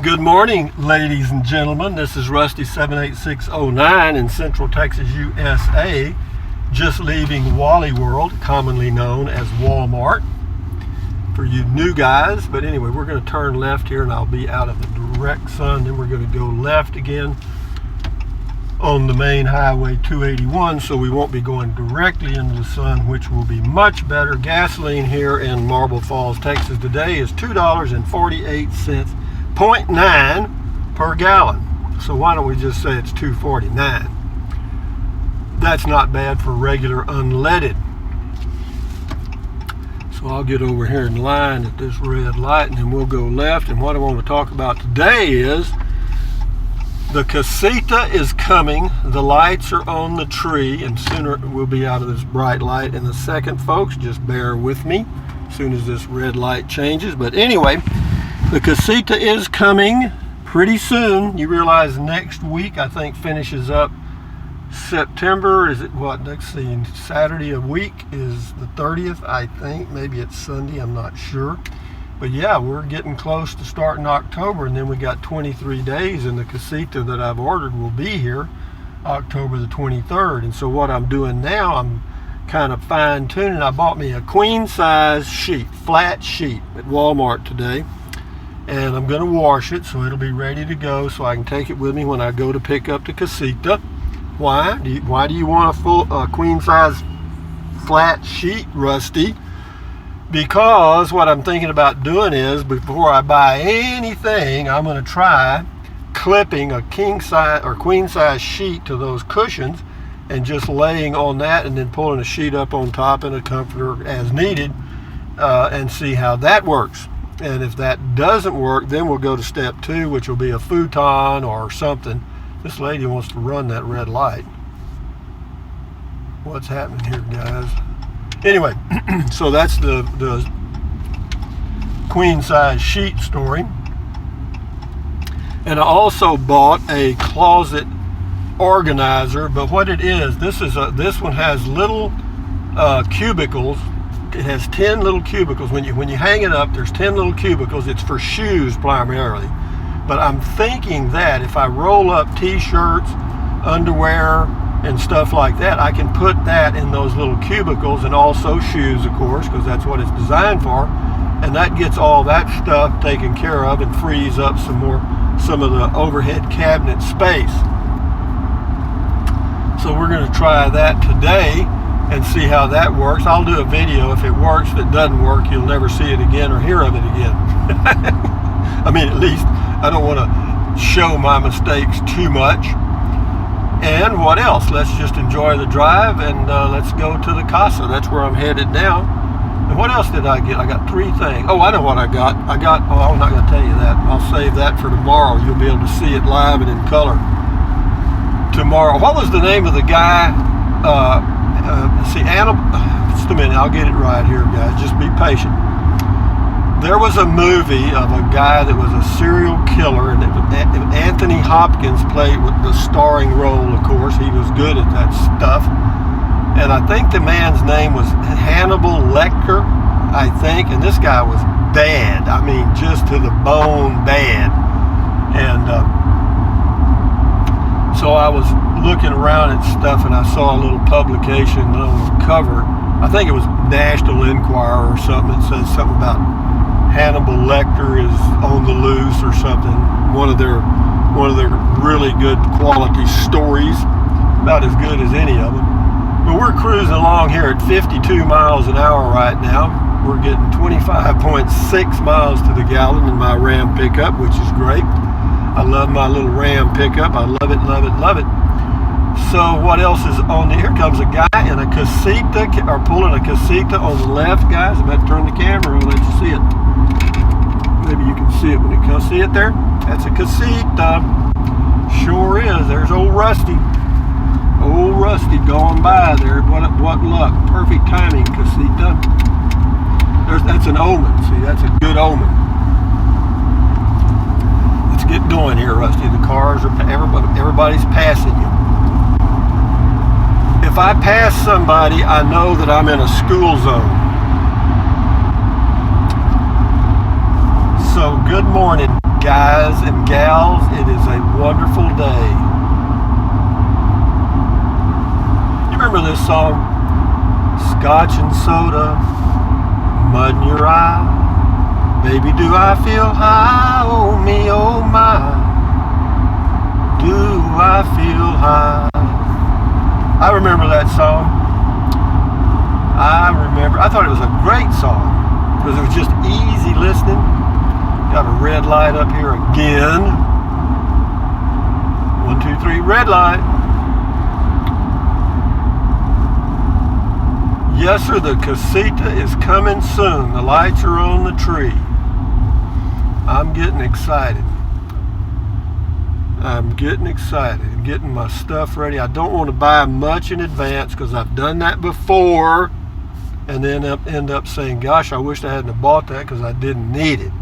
Good morning, ladies and gentlemen. This is Rusty 78609 in Central Texas, USA. Just leaving Wally World, commonly known as Walmart, for you new guys. But anyway, we're going to turn left here and I'll be out of the direct sun. Then we're going to go left again on the main highway 281, so we won't be going directly into the sun, which will be much better. Gasoline here in Marble Falls, Texas today is $2.48, 0.9 per gallon. So why don't we just say it's $2.49? That's not bad for regular unleaded. So I'll get over here in line at this red light and then we'll go left. And what I want to talk about today is the Casita is coming. The lights are on the tree and sooner we'll be out of this bright light in a second, folks. Just bear with me as soon as this red light changes. But anyway, the Casita is coming pretty soon. You realize next week, I think, finishes up September. Is it what? Let's see, Saturday a week is the 30th, I think. Maybe it's Sunday, I'm not sure. But yeah, we're getting close to starting October, and then we got 23 days, and the Casita that I've ordered will be here October the 23rd. And so what I'm doing now, I'm kind of fine-tuning. I bought me a queen-size sheet, flat sheet at Walmart today, and I'm going to wash it so it'll be ready to go so I can take it with me when I go to pick up the Casita. Why do you want a queen-size flat sheet, Rusty? Because what I'm thinking about doing is, before I buy anything, I'm going to try clipping a king-size or queen-size sheet to those cushions and just laying on that and then pulling a sheet up on top and a comforter as needed and see how that works. And if that doesn't work, then we'll go to step 2, which will be a futon or something. This lady wants to run that red light. What's happening here, guys? Anyway, so that's the queen size sheet story. And I also bought a closet organizer, but what it is, this one has little cubicles. It has 10 little cubicles. When you hang it up, there's 10 little cubicles. It's for shoes primarily. But I'm thinking that if I roll up t-shirts, underwear, and stuff like that, I can put that in those little cubicles, and also shoes, of course, because that's what it's designed for. And that gets all that stuff taken care of and frees up some of the overhead cabinet space. So we're going to try that today and see how that works. I'll do a video if it works. If it doesn't work, you'll never see it again or hear of it again. I mean, at least I don't want to show my mistakes too much. And what else? Let's just enjoy the drive and let's go to the Casa. That's where I'm headed now. And what else did I get? I got 3 things. Oh, I know what I got. I'm not going to tell you that. I'll save that for tomorrow. You'll be able to see it live and in color tomorrow. What was the name of the guy? Just a minute. I'll get it right here, guys. Just be patient. There was a movie of a guy that was a serial killer, and Anthony Hopkins played with the starring role, of course. He was good at that stuff. And I think the man's name was Hannibal Lecter, I think. And this guy was bad. I mean, just to the bone bad. And so I was looking around at stuff, and I saw a little publication on the cover. I think it was National Enquirer or something. It says something about Hannibal Lecter is on the loose or something. One of their really good quality stories, about as good as any of them. But we're cruising along here at 52 miles an hour right now. We're getting 25.6 miles to the gallon in my Ram pickup, which is great. I love my little Ram pickup. I love it, love it, love it. So what else is on there? Here comes a guy in a Casita, or pulling a Casita on the left, guys. I'm about to turn the camera and let you see it. Maybe you can see it when it comes. See it there? That's a Casita. Sure is. There's old Rusty. Old Rusty going by there. What luck. Perfect timing, Casita. That's an omen. See, that's a good omen. Let's get going here, Rusty. The cars are, everybody's passing you. If I pass somebody, I know that I'm in a school zone. So good morning. guys and gals. It is a wonderful day. You remember this song? Scotch and soda, mud in your eye. Baby, do I feel high? Oh me, oh my. Do I feel high? I remember that song. I thought it was a great song because it was just easy listening. Got a red light up here again. 1, 2, 3, red light. Yes, sir, the Casita is coming soon. The lights are on the tree. I'm getting excited. I'm getting my stuff ready. I don't want to buy much in advance because I've done that before and then end up saying, gosh, I wish I hadn't have bought that because I didn't need it.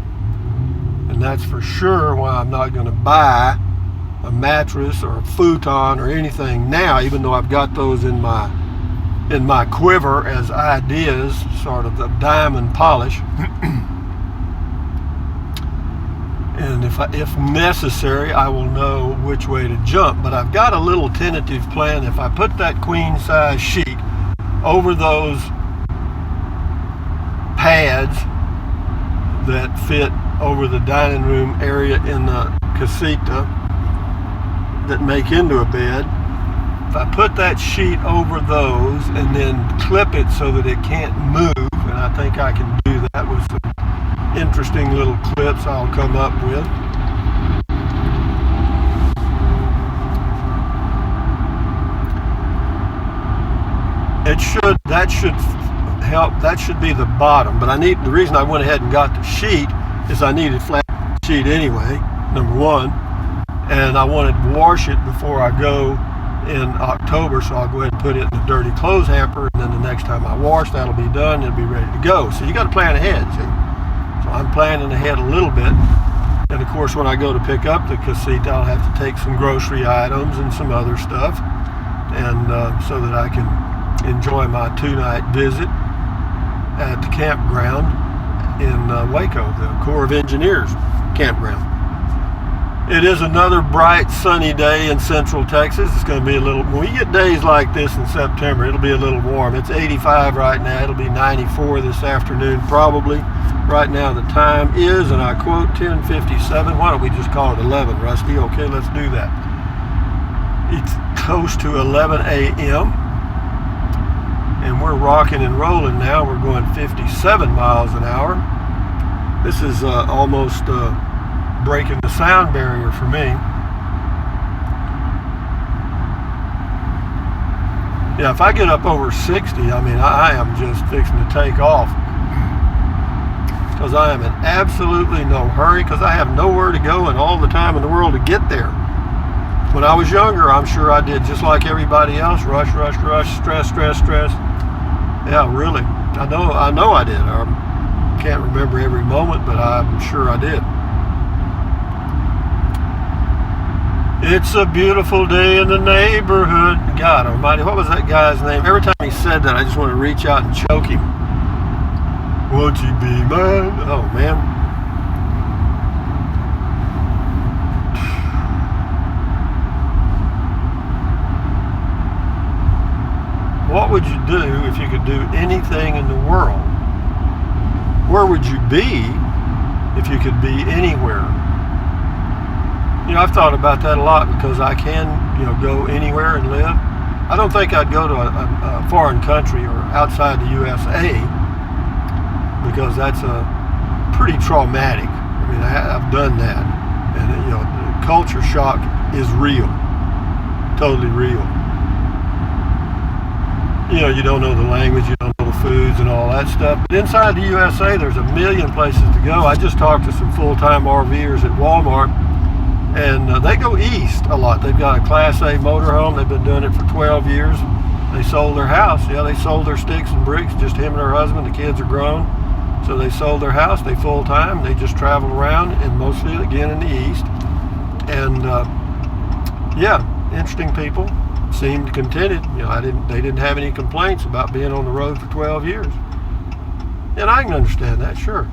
And that's for sure why I'm not going to buy a mattress or a futon or anything now, even though I've got those in my quiver as ideas, sort of the diamond polish. And if necessary, I will know which way to jump. But I've got a little tentative plan. If I put that queen size sheet over those pads that fit over the dining room area in the Casita that make into a bed, if I put that sheet over those and then clip it so that it can't move, and I think I can do that with some interesting little clips I'll come up with. That should help. That should be the bottom. But the reason I went ahead and got the sheet is I needed a flat sheet anyway, number one, and I wanted to wash it before I go in October, so I'll go ahead and put it in a dirty clothes hamper, and then the next time I wash, that'll be done, it'll be ready to go. So you got to plan ahead, see? So I'm planning ahead a little bit, and of course when I go to pick up the Casita, I'll have to take some grocery items and some other stuff, and so that I can enjoy my 2-night visit at the campground in Waco, the Corps of Engineers campground. It is another bright sunny day in Central Texas. It's going to be a little, when we get days like this in September, it'll be a little warm. It's 85 right now. It'll be 94 this afternoon probably. Right now the time is, and I quote, 10:57. Why don't we just call it 11, Rusty? Okay, let's do that. It's close to 11 a.m. and we're rocking and rolling now. We're going 57 miles an hour. This is almost breaking the sound barrier for me. Yeah, if I get up over 60, I mean, I am just fixing to take off, because I am in absolutely no hurry, because I have nowhere to go and all the time in the world to get there. When I was younger, I'm sure I did just like everybody else. Rush, rush, rush, stress, stress, stress. Yeah, really. I know I did. I can't remember every moment, but I'm sure I did. It's a beautiful day in the neighborhood. God almighty, what was that guy's name? Every time he said that, I just want to reach out and choke him. Won't you be mine? Oh, man. What would you do if you could do anything in the world? Where would you be if you could be anywhere? You know, I've thought about that a lot, because I can, go anywhere and live. I don't think I'd go to a foreign country or outside the USA, because that's pretty traumatic. I mean, I've done that, and the culture shock is real, totally real. You don't know the language, you don't know the foods and all that stuff. But inside the USA, there's a million places to go. I just talked to some full-time RVers at Walmart, and they go east a lot. They've got a Class A motorhome. They've been doing it for 12 years. They sold their house. Yeah, they sold their sticks and bricks, just him and her husband. The kids are grown. So they sold their house. They full-time. They just travel around, and mostly, again, in the east. And, yeah, interesting people. Seemed contented. They didn't have any complaints about being on the road for 12 years. And I can understand that. Sure.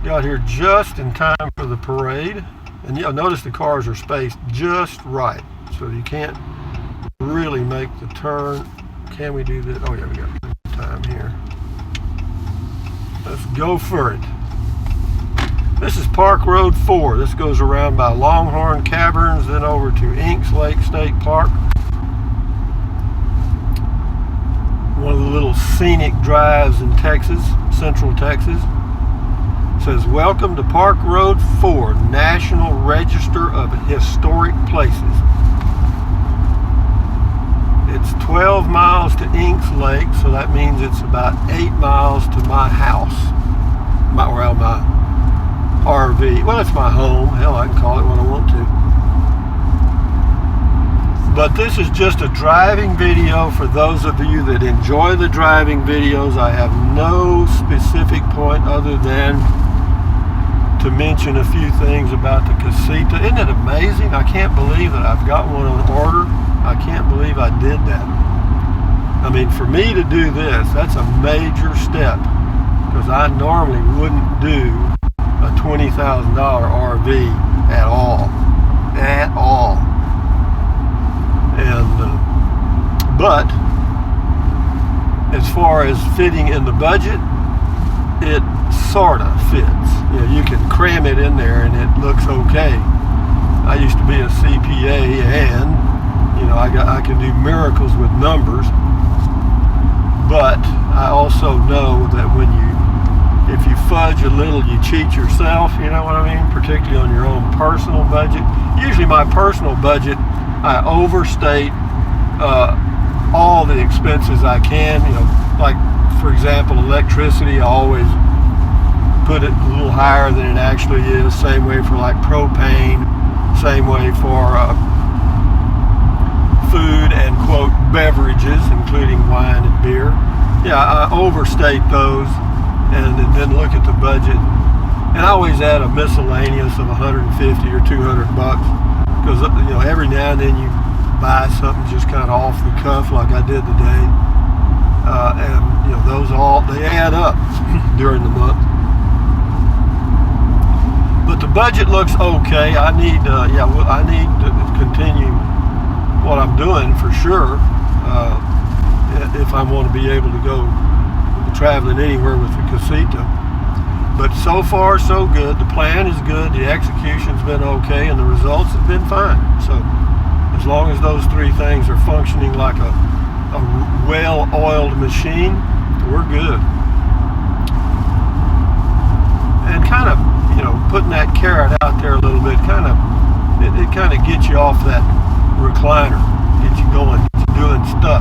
Got here just in time for the parade. And notice the cars are spaced just right, so you can't really make the turn. Can we do this? Oh yeah, we got plenty of time here. Let's go for it. This is Park Road 4. This goes around by Longhorn Caverns, then over to Inks Lake State Park. One of the little scenic drives in Texas, Central Texas. It says, welcome to Park Road 4, National Register of Historic Places. It's 12 miles to Inks Lake, so that means it's about 8 miles to my house. My RV. Well, it's my home. Hell, I can call it what I want to. But this is just a driving video for those of you that enjoy the driving videos. I have no specific point other than to mention a few things about the Casita. Isn't it amazing? I can't believe that I've got one on order. I can't believe I did that. I mean, for me to do this, that's a major step, because I normally wouldn't do a $20,000 RV at all. At all. And but as far as fitting in the budget, it sort of fits. You know, you can cram it in there and it looks okay. I used to be a CPA, and you know, I can do miracles with numbers, but I also know that if you fudge a little, you cheat yourself, you know what I mean? Particularly on your own personal budget. Usually my personal budget, I overstate all the expenses I can. You know, like for example, electricity, I always put it a little higher than it actually is. Same way for like propane. Same way for food and quote beverages, including wine and beer. Yeah, I overstate those, and then look at the budget. And I always add a miscellaneous of 150 or 200 bucks. Because, you know, every now and then you buy something just kind of off the cuff like I did today. And, you know, they add up during the month. But the budget looks okay. I need to continue what I'm doing for sure. If I want to be able to go traveling anywhere with the Casita. But so far, so good. The plan is good. The execution's been okay, and the results have been fine. So, as long as those three things are functioning like a well-oiled machine, we're good. And kind of, you know, putting that carrot out there a little bit, it kind of gets you off that recliner, gets you going, gets you doing stuff.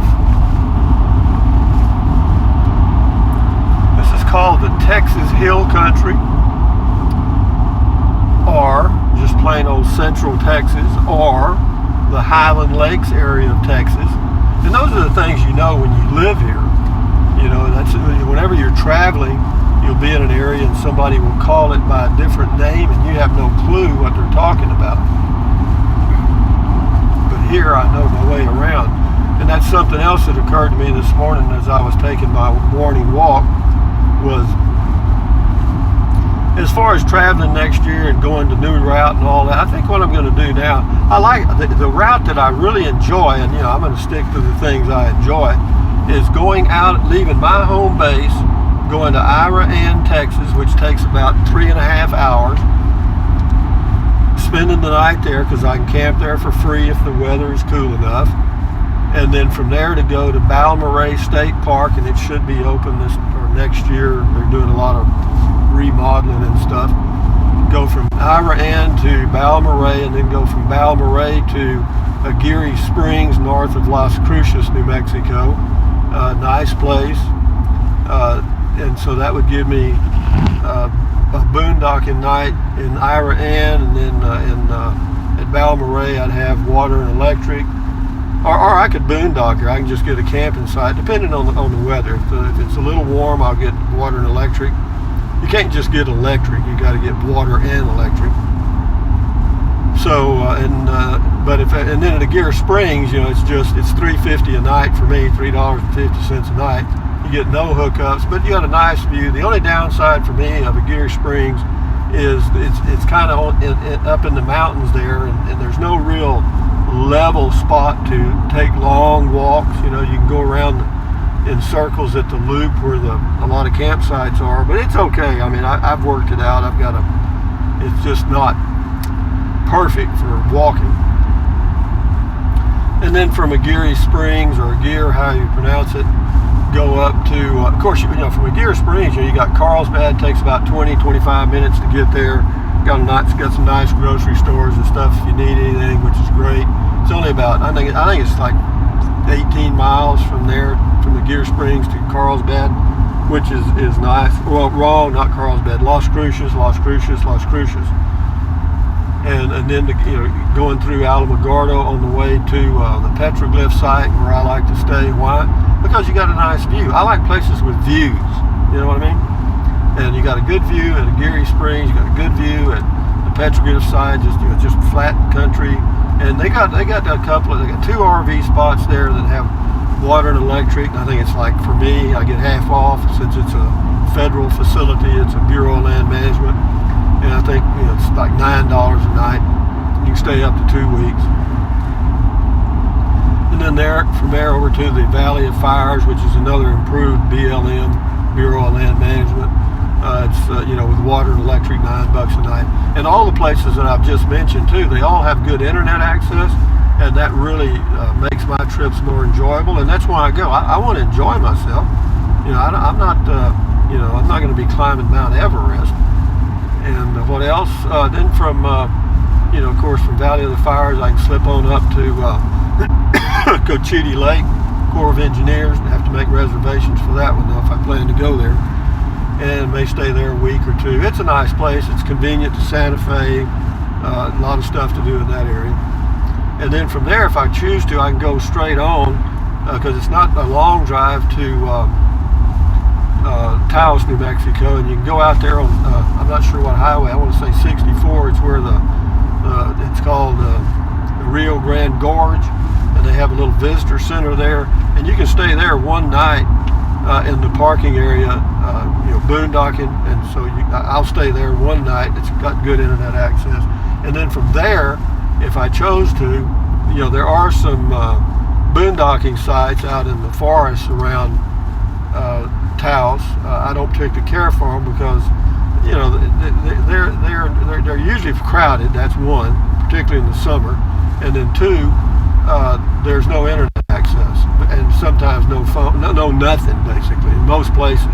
This is called the Texas Hill Country, or just plain old Central Texas, or the Highland Lakes area of Texas. And those are the things you know when you live here. You know, that's whenever you're traveling, you'll be in an area and somebody will call it by a different name and you have no clue what they're talking about. But here I know my way around. And that's something else that occurred to me this morning as I was taking my morning walk, was as far as traveling next year and going the new route and all that, I think what I'm going to do now, I like the route that I really enjoy, and you know, I'm going to stick to the things I enjoy, is going out, leaving my home base, going to Ira, Texas, which takes about 3.5 hours, spending the night there because I can camp there for free if the weather is cool enough, and then from there to go to Balmorhea State Park, and it should be open next year. They're doing a lot of remodeling and stuff. Go from Ira to Balmorhea, and then go from Balmorhea to Aguirre Springs north of Las Cruces, New Mexico. Nice place. And so that would give me a boondocking night in Ira, and then at Balmorhea I'd have water and electric. Or I could boondock here. I can just get a camping site, depending on the weather. If it's a little warm, I'll get water and electric. You can't just get electric. You got to get water and electric. So and then at Aguirre Springs, you know, it's $3.50 a night for me, $3.50 a night. You You get no hookups, but you got a nice view. The only downside for me of Aguirre Springs is it's kind of up in the mountains there, and there's no real level spot to take long walks. You know, you can go around in circles at the loop where a lot of campsites are, but it's okay. I mean, I've worked it out. It's just not perfect for walking. And then from Aguirre Springs, or Aguirre, how you pronounce it, go up to, of course, from Aguirre Springs, you got Carlsbad. Takes about 20-25 minutes to get there. Got some nice grocery stores and stuff if you need anything, which is great. It's only about, I think it's like 18 miles from there, from Aguirre Springs to Carlsbad, which is nice. Well, wrong, not Carlsbad. Las Cruces. And then going through Alamogordo on the way to the petroglyph site where I like to stay. Why? Because you got a nice view. I like places with views. You know what I mean? And you got a good view at Aguirre Springs. You got a good view at the petroglyph site. Just flat country. And they got two RV spots there that have water and electric. I think it's like, for me, I get half off since it's a federal facility. It's a Bureau of Land Management. And I think it's like $9 a night. You can stay up to 2 weeks. And then from there over to the Valley of Fires, which is another improved BLM, Bureau of Land Management. It's with water and electric, $9 a night. And all the places that I've just mentioned too, they all have good internet access, and that really makes my trips more enjoyable. And that's why I go. I want to enjoy myself. I'm not going to be climbing Mount Everest. And what else? Then from, of course, from Valley of the Fires, I can slip on up to Cochiti Lake, Corps of Engineers. I have to make reservations for that one, though, if I plan to go there. And may stay there a week or two. It's a nice place. It's convenient to Santa Fe. A lot of stuff to do in that area. And then from there, if I choose to, I can go straight on, because it's not a long drive to Taos, New Mexico, and you can go out there on, I'm not sure what highway, I want to say 64. It's where it's called the Rio Grande Gorge, and they have a little visitor center there, and you can stay there one night in the parking area, boondocking, and so I'll stay there one night. It's got good internet access. And then from there, if I chose to, there are some boondocking sites out in the forests around Taos. I don't particularly care for them because they're usually crowded. That's one, particularly in the summer. And then two, there's no internet access, and sometimes no phone, no nothing basically in most places.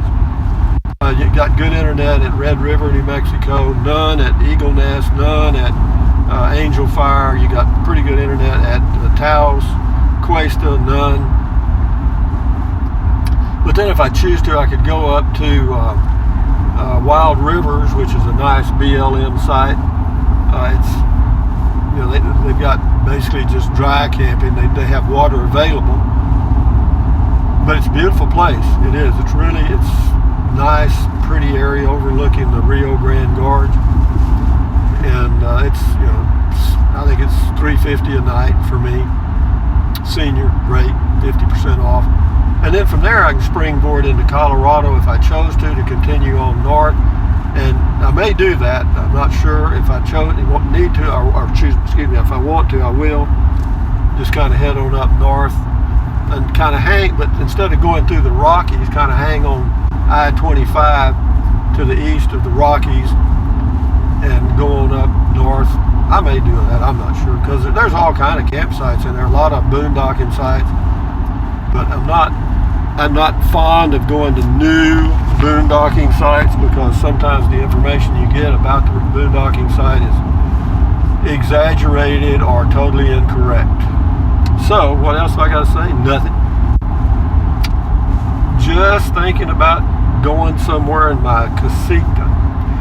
You got good internet at Red River, New Mexico, none at Eagle Nest, none at Angel Fire. You got pretty good internet at Taos, Cuesta, none. But then if I choose to, I could go up to Wild Rivers, which is a nice BLM site. They've got basically just dry camping. They have water available, but it's a beautiful place. It is. It's nice, pretty area overlooking the Rio Grande Gorge, and I think it's $350 a night for me, senior rate, 50% off. And then from there I can springboard into Colorado if I chose to continue on north, and I may do that. I'm not sure if I need to, or choose. Excuse me. If I want to, I will just kind of head on up north and kind of hang. But instead of going through the Rockies, kind of hang on I-25 to the east of the Rockies and go on up north. I may do that. I'm not sure, because there's all kind of campsites in there. A lot of boondocking sites, but I'm not fond of going to new boondocking sites, because sometimes the information you get about the boondocking site is exaggerated or totally incorrect. So what else have I got to say? Nothing. Just thinking about going somewhere in my Casita.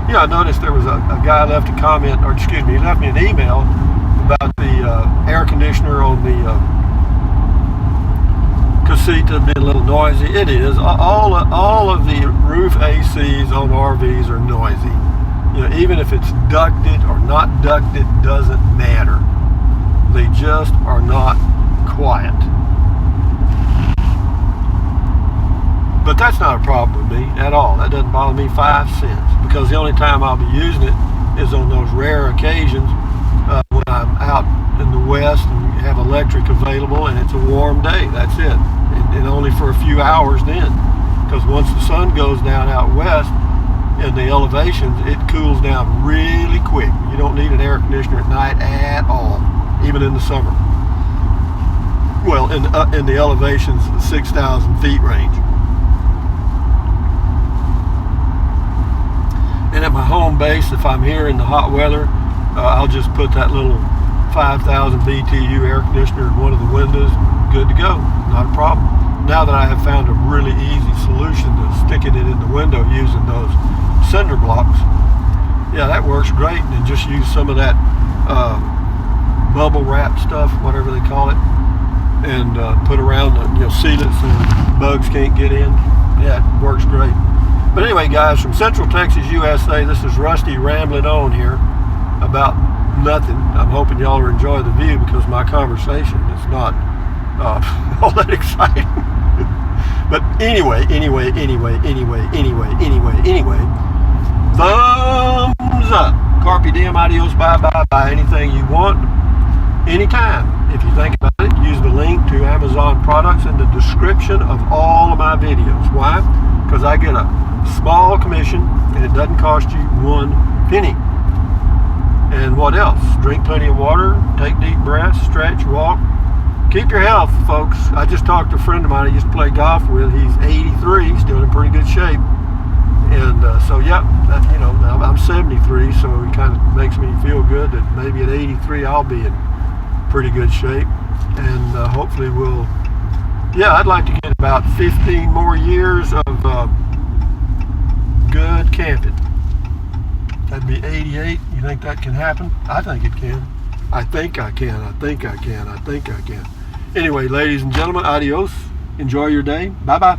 I noticed there was a guy left a comment, or excuse me, he left me an email about the air conditioner on the Casita being a little noisy. It is. All of the roof ACs on RVs are noisy. Even if it's ducted or not ducted, doesn't matter. They just are not quiet. But that's not a problem with me at all. That doesn't bother me 5 cents, because the only time I'll be using it is on those rare occasions when I'm out in the west and have electric available and it's a warm day. That's it. And only for a few hours then, because once the sun goes down out west in the elevations, it cools down really quick. You don't need an air conditioner at night at all, even in the summer. Well, in the elevations, the 6,000 feet range. And at my home base, if I'm here in the hot weather, I'll just put that little 5,000 BTU air conditioner in one of the windows. Good to go. Not a problem. Now that I have found a really easy solution to sticking it in the window using those cinder blocks, yeah, that works great. And then just use some of that bubble wrap stuff, whatever they call it, and put around the, seal it so bugs can't get in. Yeah, it works great. But anyway, guys, from Central Texas, USA, this is Rusty rambling on here about nothing. I'm hoping y'all are enjoying the view, because my conversation is not all that exciting. But anyway, thumbs up. Carpe diem, adios, bye, bye, bye. Anything you want, anytime. If you think about it, use the link to Amazon products in the description of all of my videos. Why? Because I get a small commission and it doesn't cost you 1 penny. And what else? Drink plenty of water, take deep breaths, stretch, walk. Keep your health, folks. I just talked to a friend of mine I used to play golf with. He's 83, still in pretty good shape. And so, yeah, I'm 73, so it kind of makes me feel good that maybe at 83 I'll be in pretty good shape. And hopefully I'd like to get about 15 more years of good camping. That'd be 88. You think that can happen? I think it can. I think I can. Anyway, ladies and gentlemen, adios. Enjoy your day. Bye-bye.